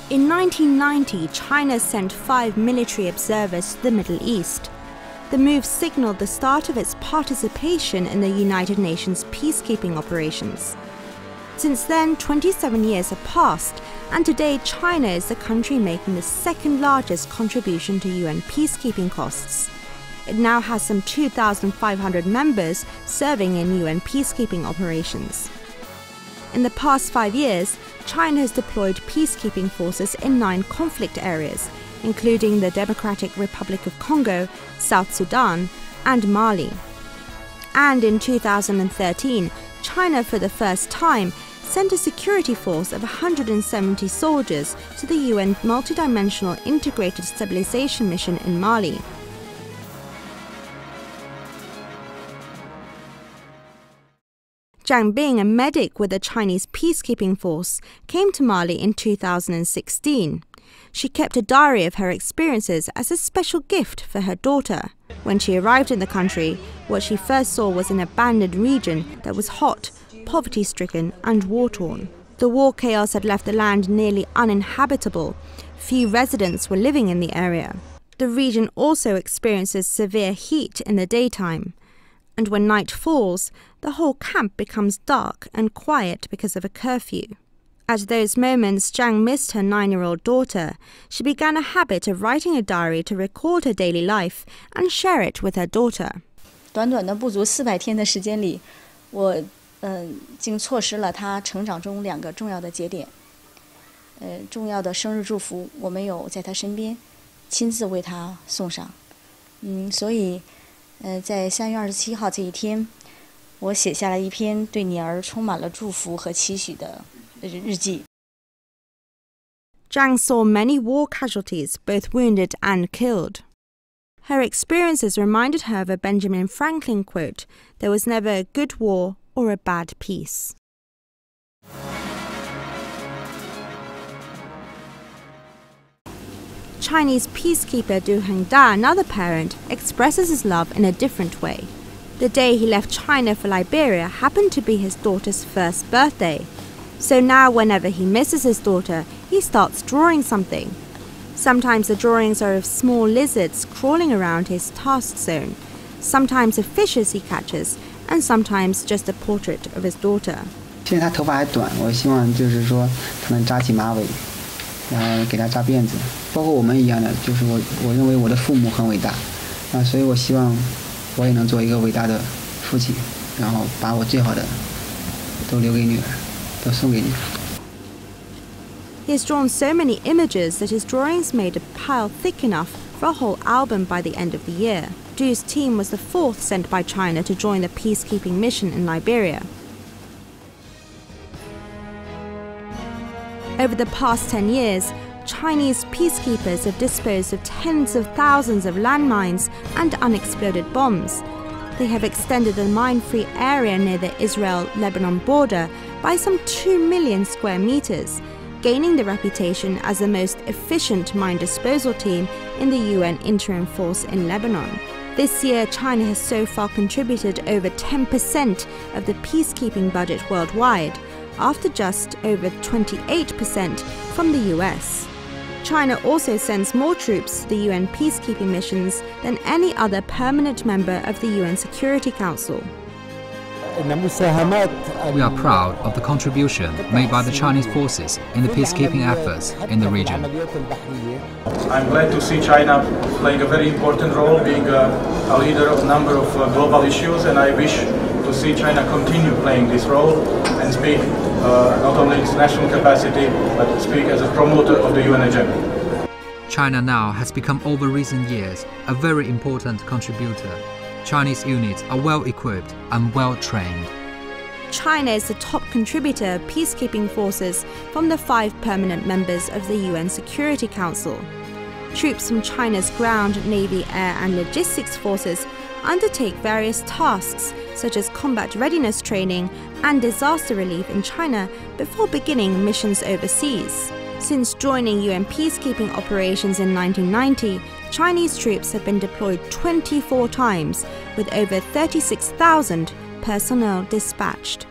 In 1990, China sent 5 military observers to the Middle East. The move signaled the start of its participation in the United Nations peacekeeping operations. Since then, 27 years have passed, and today China is the country making the second largest contribution to UN peacekeeping costs. It now has some 2,500 members serving in UN peacekeeping operations. In the past 5 years, China has deployed peacekeeping forces in 9 conflict areas, including the Democratic Republic of Congo, South Sudan, and Mali. And in 2013, China for the first time sent a security force of 170 soldiers to the UN Multidimensional Integrated Stabilization Mission in Mali. Zhang Bing, a medic with the Chinese peacekeeping force, came to Mali in 2016. She kept a diary of her experiences as a special gift for her daughter. When she arrived in the country, what she first saw was an abandoned region that was hot, poverty-stricken and war-torn. The war chaos had left the land nearly uninhabitable. Few residents were living in the area. The region also experiences severe heat in the daytime. And when night falls, the whole camp becomes dark and quiet because of a curfew. At those moments, Zhang missed her 9-year-old daughter. She began a habit of writing a diary to record her daily life and share it with her daughter. 短短的不足400天的时间里，我竟错失了她成长中2个重要的节点。重要的生日祝福，我没有在她身边亲自为她送上。所以，在3月27号这一天，我写下了一篇对女儿充满了祝福和期许的日记。 Zhang saw many war casualties, both wounded and killed. Her experiences reminded her of a Benjamin Franklin quote, "There was never a good war or a bad peace." Chinese peacekeeper Du Hengda, another parent, expresses his love in a different way. The day he left China for Liberia happened to be his daughter's first birthday. So now whenever he misses his daughter, he starts drawing something. Sometimes the drawings are of small lizards crawling around his task zone, sometimes of fishes he catches, and sometimes just a portrait of his daughter. 现在她头发还短，我希望就是说她能扎起马尾，然后给她扎辫子，包括我们一样的，就是我认为我的父母很伟大，所以我希望我也能做一个伟大的父亲，然后把我最好的都留给女儿，都送给女儿。 He has drawn so many images that his drawings made a pile thick enough for a whole album by the end of the year. Du's team was the 4th sent by China to join the peacekeeping mission in Liberia. Over the past 10 years, Chinese peacekeepers have disposed of tens of thousands of landmines and unexploded bombs. They have extended the mine-free area near the Israel-Lebanon border by some 2 million square meters, gaining the reputation as the most efficient mine disposal team in the UN interim force in Lebanon. This year, China has so far contributed over 10% of the peacekeeping budget worldwide, after just over 28% from the US. China also sends more troops to the UN peacekeeping missions than any other permanent member of the UN Security Council. We are proud of the contribution made by the Chinese forces in the peacekeeping efforts in the region. I'm glad to see China playing a very important role, being a leader of a number of global issues, and I wish to see China continue playing this role and speak not only in its national capacity, but speak as a promoter of the UN agenda. China now has become over recent years a very important contributor. Chinese units are well equipped and well trained. China is the top contributor of peacekeeping forces from the 5 permanent members of the UN Security Council. Troops from China's ground, navy, air and logistics forces undertake various tasks such as combat readiness training and disaster relief in China before beginning missions overseas. Since joining UN peacekeeping operations in 1990, Chinese troops have been deployed 24 times, with over 36,000 personnel dispatched.